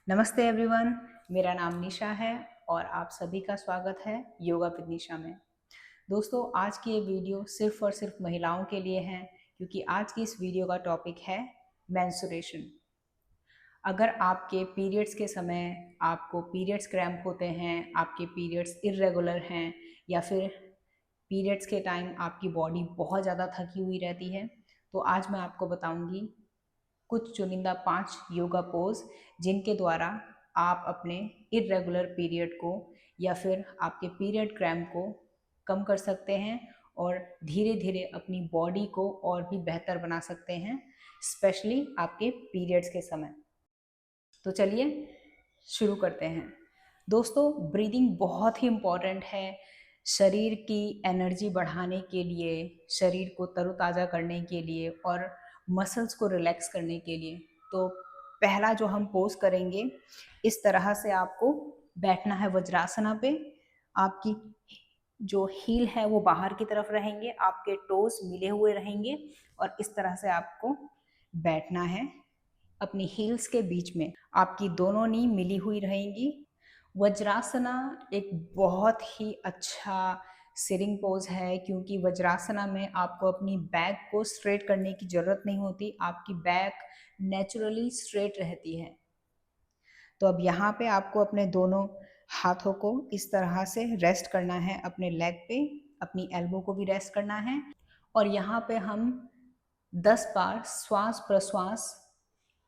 नमस्ते एवरीवन, मेरा नाम निशा है और आप सभी का स्वागत है योगा विद निशा में। दोस्तों, आज की ये वीडियो सिर्फ और सिर्फ महिलाओं के लिए है क्योंकि आज की इस वीडियो का टॉपिक है मेंस्ट्रुएशन। अगर आपके पीरियड्स के समय आपको पीरियड्स क्रैम्प होते हैं, आपके पीरियड्स इर्रेगुलर हैं या फिर पीरियड्स के टाइम आपकी बॉडी बहुत ज़्यादा थकी हुई रहती है, तो आज मैं आपको बताऊंगी कुछ चुनिंदा 5 योगा पोज जिनके द्वारा आप अपने इर्रेगुलर पीरियड को या फिर आपके पीरियड क्रैम्प को कम कर सकते हैं और धीरे धीरे अपनी बॉडी को और भी बेहतर बना सकते हैं, स्पेशली आपके पीरियड्स के समय। तो चलिए शुरू करते हैं। दोस्तों, ब्रीदिंग बहुत ही इम्पॉर्टेंट है शरीर की एनर्जी बढ़ाने के लिए, शरीर को तरोताज़ा करने के लिए और मसल्स को रिलैक्स करने के लिए। तो पहला जो हम पोज करेंगे, इस तरह से आपको बैठना है वज्रासना पे। आपकी जो हील है वो बाहर की तरफ रहेंगे, आपके टोज मिले हुए रहेंगे और इस तरह से आपको बैठना है। अपनी हील्स के बीच में आपकी दोनों नी मिली हुई रहेंगी। वज्रासना एक बहुत ही अच्छा सिटिंग पोज है क्योंकि वज्रासना में आपको अपनी बैक को स्ट्रेट करने की ज़रूरत नहीं होती, आपकी बैक नेचुरली स्ट्रेट रहती है। तो अब यहाँ पे आपको अपने दोनों हाथों को इस तरह से रेस्ट करना है अपने लेग पे, अपनी एल्बो को भी रेस्ट करना है और यहाँ पे हम 10 बार श्वास प्रश्वास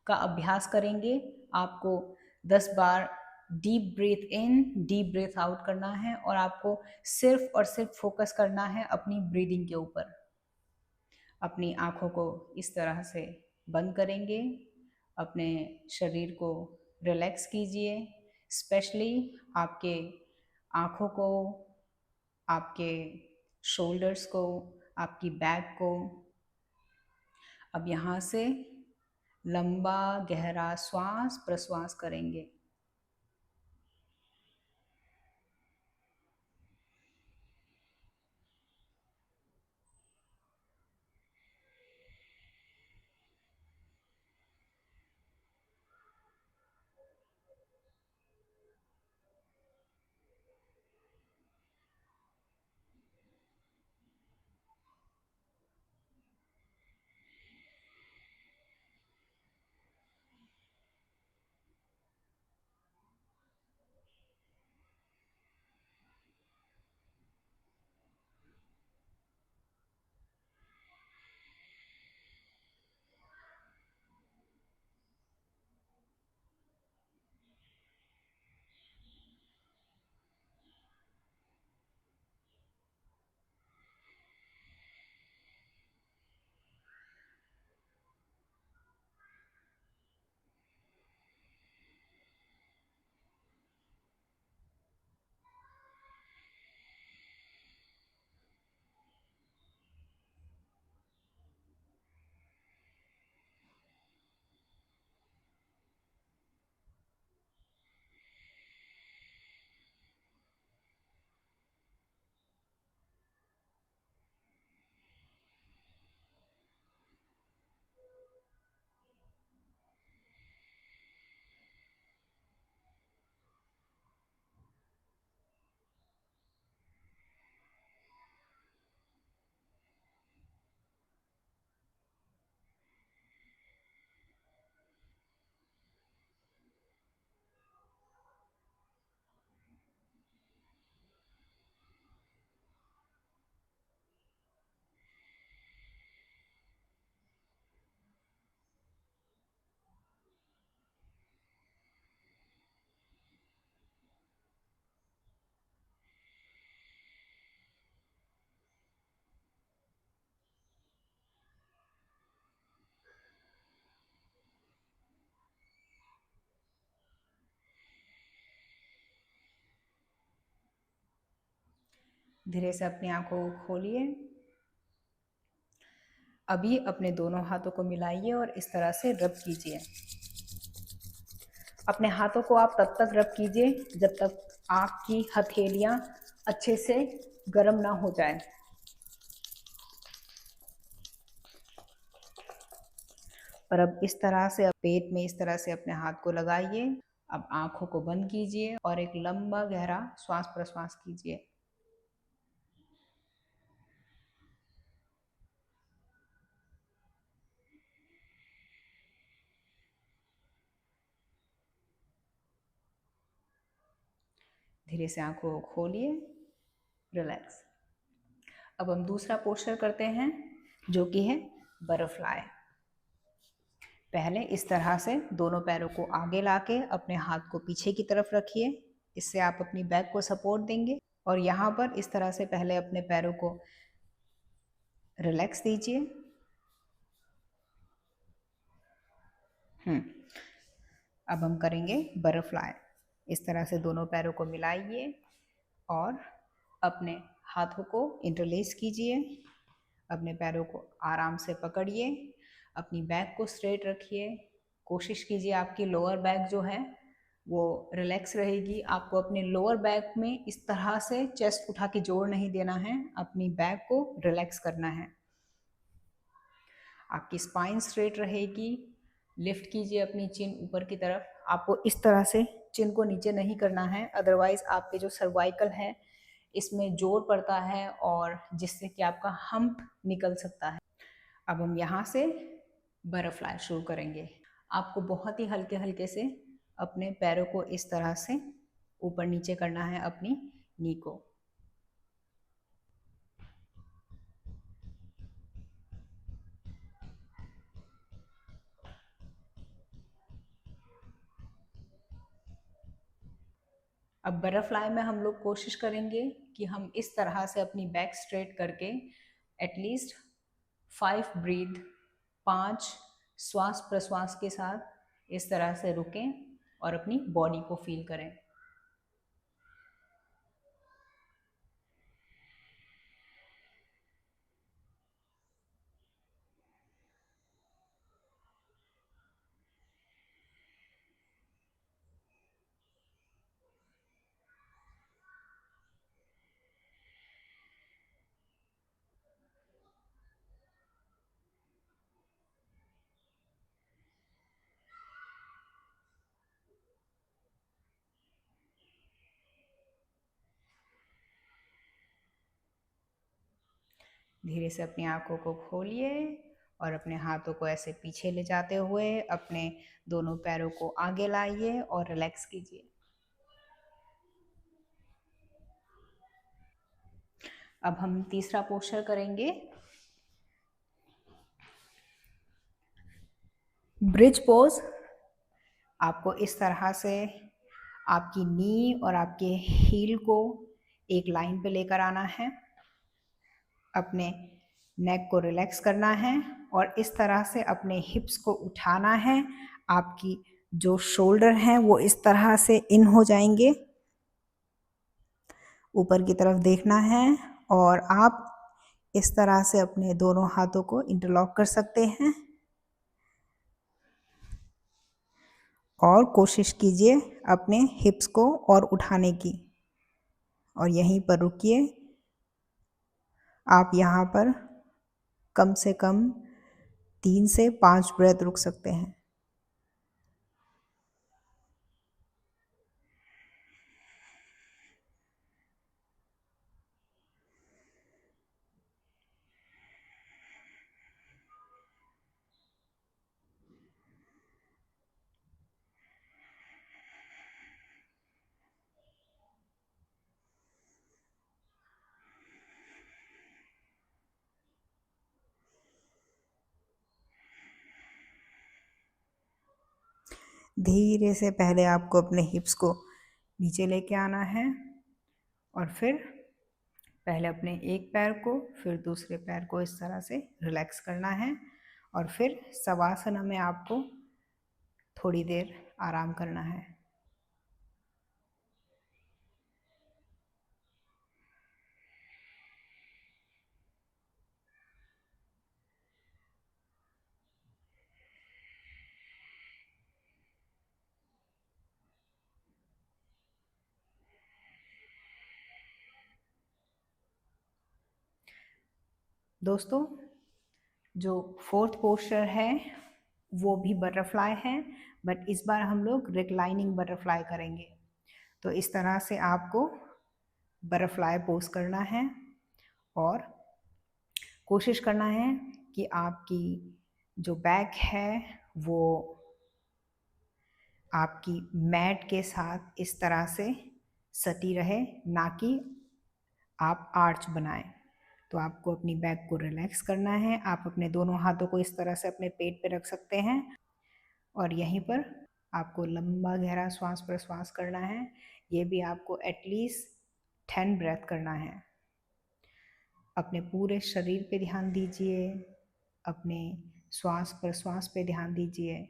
का अभ्यास करेंगे। आपको 10 बार डीप ब्रीथ इन, डीप ब्रीथ आउट करना है और आपको सिर्फ और सिर्फ फोकस करना है अपनी ब्रीदिंग के ऊपर। अपनी आँखों को इस तरह से बंद करेंगे, अपने शरीर को रिलैक्स कीजिए, स्पेशली आपके आँखों को, आपके शोल्डर्स को, आपकी बैक को। अब यहाँ से लंबा गहरा श्वास प्रश्वास करेंगे। धीरे से अपनी आंखों को खोलिए। अभी अपने दोनों हाथों को मिलाइए और इस तरह से रब कीजिए। अपने हाथों को आप तब तक रब कीजिए जब तक आपकी हथेलियां अच्छे से गर्म ना हो जाए। और अब इस तरह से पेट में इस तरह से अपने हाथ को लगाइए अब आंखों को बंद कीजिए और एक लंबा गहरा श्वास प्रश्वास कीजिए। धीरे से आंखों को खोलिए, रिलैक्स। अब हम दूसरा पोस्चर करते हैं जो कि है बटरफ्लाई। पहले इस तरह से दोनों पैरों को आगे लाके अपने हाथ को पीछे की तरफ रखिए, इससे आप अपनी बैक को सपोर्ट देंगे। और यहाँ पर इस तरह से पहले अपने पैरों को रिलैक्स दीजिए। अब हम करेंगे बटरफ्लाई। इस तरह से दोनों पैरों को मिलाइए और अपने हाथों को इंटरलेस कीजिए। अपने पैरों को आराम से पकड़िए, अपनी बैक को स्ट्रेट रखिए। कोशिश कीजिए आपकी लोअर बैक जो है वो रिलैक्स रहेगी। आपको अपने लोअर बैक में इस तरह से चेस्ट उठा के जोर नहीं देना है, अपनी बैक को रिलैक्स करना है। आपकी स्पाइन स्ट्रेट रहेगी। लिफ्ट कीजिए अपनी चिन ऊपर की तरफ। आपको इस तरह से चिन को नीचे नहीं करना है, अदरवाइज आपके जो सर्वाइकल है इसमें जोर पड़ता है और जिससे कि आपका हम्प निकल सकता है। अब हम यहाँ से बटरफ्लाई शुरू करेंगे। आपको बहुत ही हल्के हल्के से अपने पैरों को इस तरह से ऊपर नीचे करना है, अपनी नी को। अब बटरफ्लाई में हम लोग कोशिश करेंगे कि हम इस तरह से अपनी बैक स्ट्रेट करके एटलीस्ट 5 ब्रीथ, 5 श्वास प्रश्वास के साथ इस तरह से रुकें और अपनी बॉडी को फील करें। धीरे से अपनी आंखों को खोलिए और अपने हाथों को ऐसे पीछे ले जाते हुए अपने दोनों पैरों को आगे लाइए और रिलैक्स कीजिए। अब हम तीसरा पोस्चर करेंगे ब्रिज पोज। आपको इस तरह से आपकी नी और आपके हील को एक लाइन पे लेकर आना है, अपने नेक को रिलैक्स करना है और इस तरह से अपने हिप्स को उठाना है। आपकी जो शोल्डर हैं वो इस तरह से इन हो जाएंगे, ऊपर की तरफ देखना है और आप इस तरह से अपने दोनों हाथों को इंटरलॉक कर सकते हैं और कोशिश कीजिए अपने हिप्स को और उठाने की और यहीं पर रुकिए। आप यहाँ पर कम से कम 3 से 5 ब्रेथ रुक सकते हैं। धीरे से पहले आपको अपने हिप्स को नीचे लेके आना है और फिर पहले अपने एक पैर को फिर दूसरे पैर को इस तरह से रिलैक्स करना है और फिर शवासना में आपको थोड़ी देर आराम करना है। दोस्तों, जो फोर्थ पोस्चर है वो भी बटरफ्लाई है, बट इस बार हम लोग रिक्लाइनिंग बटरफ्लाई करेंगे। तो इस तरह से आपको बटरफ्लाई पोज करना है और कोशिश करना है कि आपकी जो बैक है वो आपकी मैट के साथ इस तरह से सटी रहे, ना कि आप आर्च बनाएं। तो आपको अपनी बैक को रिलैक्स करना है। आप अपने दोनों हाथों को इस तरह से अपने पेट पे रख सकते हैं और यहीं पर आपको लंबा गहरा श्वास प्रश्वास करना है। ये भी आपको एटलीस्ट 10 ब्रेथ करना है। अपने पूरे शरीर पे ध्यान दीजिए, अपने श्वास प्रश्वास पे ध्यान दीजिए।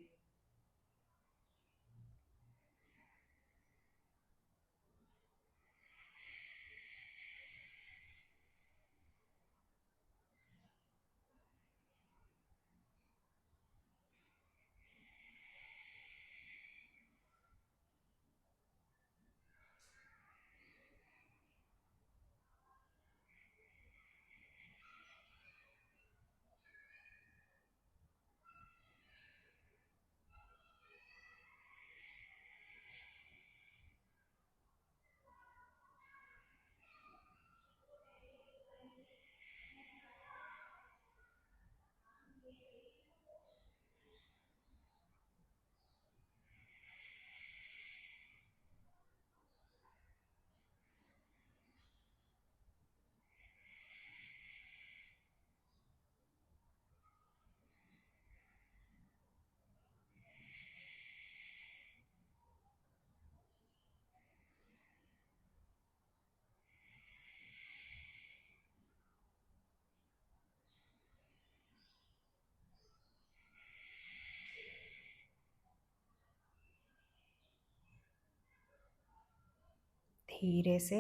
धीरे से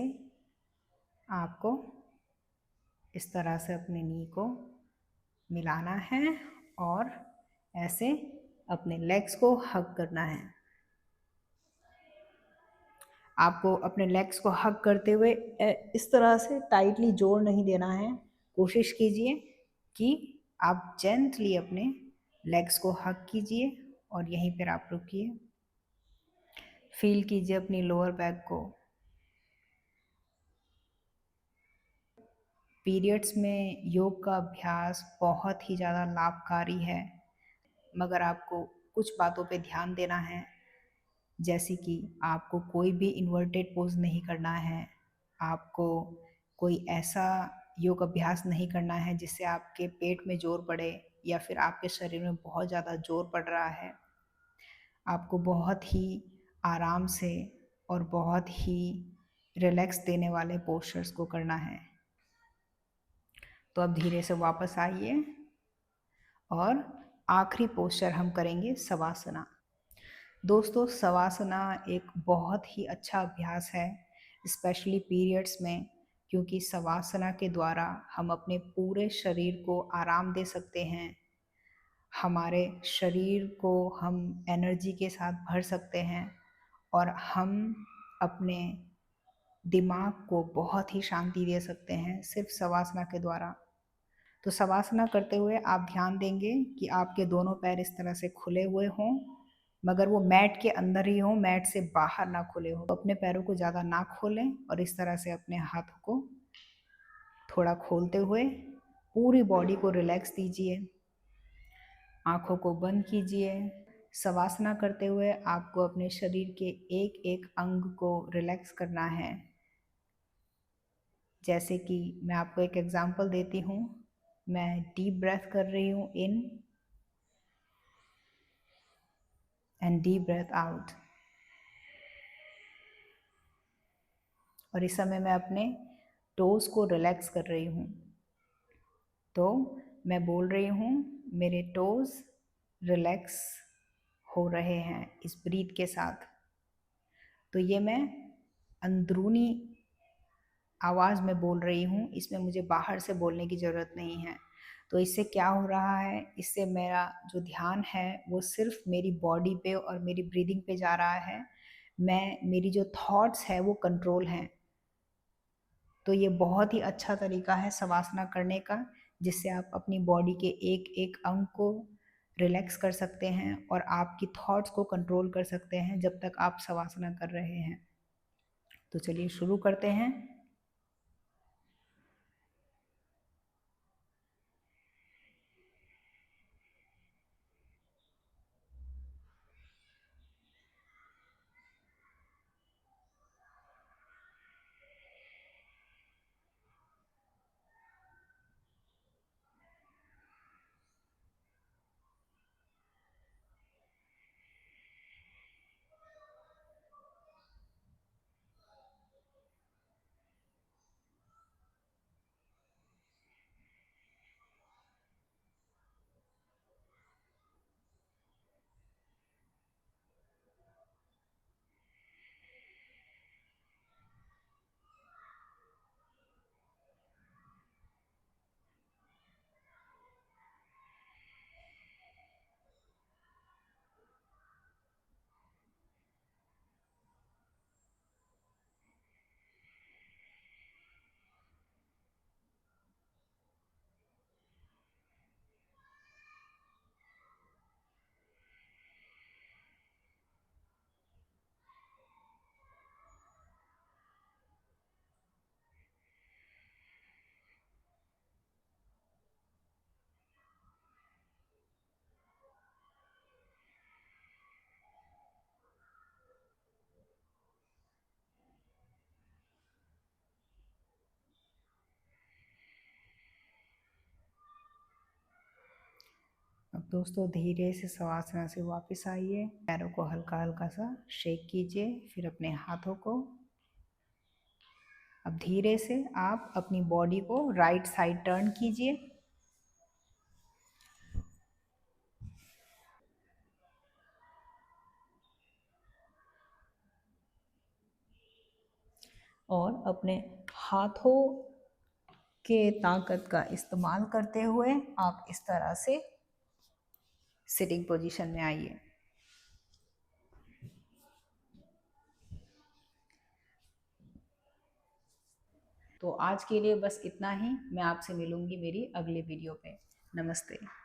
आपको इस तरह से अपने नी को मिलाना है और ऐसे अपने लेग्स को हग करना है। आपको अपने लेग्स को हग करते हुए इस तरह से टाइटली जोर नहीं देना है। कोशिश कीजिए कि आप जेंटली अपने लेग्स को हग कीजिए और यहीं पर आप रुकिए। फील कीजिए अपनी लोअर बैक को। पीरियड्स में योग का अभ्यास बहुत ही ज़्यादा लाभकारी है, मगर आपको कुछ बातों पे ध्यान देना है। जैसे कि आपको कोई भी इन्वर्टेड पोज नहीं करना है, आपको कोई ऐसा योग अभ्यास नहीं करना है जिससे आपके पेट में जोर पड़े या फिर आपके शरीर में बहुत ज़्यादा जोर पड़ रहा है। आपको बहुत ही आराम से और बहुत ही रिलैक्स देने वाले पोस्चर्स को करना है। तो अब धीरे से वापस आइए और आखिरी पोस्चर हम करेंगे सवासना। दोस्तों, सवासना एक बहुत ही अच्छा अभ्यास है, स्पेशली पीरियड्स में, क्योंकि सवासना के द्वारा हम अपने पूरे शरीर को आराम दे सकते हैं। हमारे शरीर को हम एनर्जी के साथ भर सकते हैं और हम अपने दिमाग को बहुत ही शांति दे सकते हैं सिर्फ सवासना के द्वारा। तो सवासना करते हुए आप ध्यान देंगे कि आपके दोनों पैर इस तरह से खुले हुए हों, मगर वो मैट के अंदर ही हो, मैट से बाहर ना खुले हो। तो अपने पैरों को ज़्यादा ना खोलें और इस तरह से अपने हाथों को थोड़ा खोलते हुए पूरी बॉडी को रिलैक्स दीजिए। आँखों को बंद कीजिए। सवासना करते हुए आपको अपने शरीर के एक एक अंग को रिलैक्स करना है। जैसे कि मैं आपको एक एग्जांपल देती हूँ। मैं डीप ब्रेथ कर रही हूँ in and deep breath out, और इस समय मैं अपने टोज को रिलैक्स कर रही हूँ। तो मैं बोल रही हूँ मेरे टोज रिलैक्स हो रहे हैं इस ब्रीथ के साथ। तो ये मैं अंदरूनी आवाज़ में बोल रही हूँ, इसमें मुझे बाहर से बोलने की ज़रूरत नहीं है। तो इससे क्या हो रहा है, इससे मेरा जो ध्यान है वो सिर्फ मेरी बॉडी पे और मेरी ब्रीदिंग पे जा रहा है। मेरी जो थॉट्स है वो कंट्रोल हैं। तो ये बहुत ही अच्छा तरीका है सवासना करने का, जिससे आप अपनी बॉडी के एक एक अंग को रिलैक्स कर सकते हैं और आपकी थॉट्स को कंट्रोल कर सकते हैं जब तक आप शवासना कर रहे हैं। तो चलिए शुरू करते हैं। अब दोस्तों धीरे से शवासना से वापस आइए। पैरों को हल्का हल्का सा शेक कीजिए, फिर अपने हाथों को। अब धीरे से आप अपनी बॉडी को राइट साइड टर्न कीजिए और अपने हाथों के ताकत का इस्तेमाल करते हुए आप इस तरह से सिटिंग पोजीशन में आइए। तो आज के लिए बस इतना ही। मैं आपसे मिलूंगी मेरी अगले वीडियो पे। नमस्ते।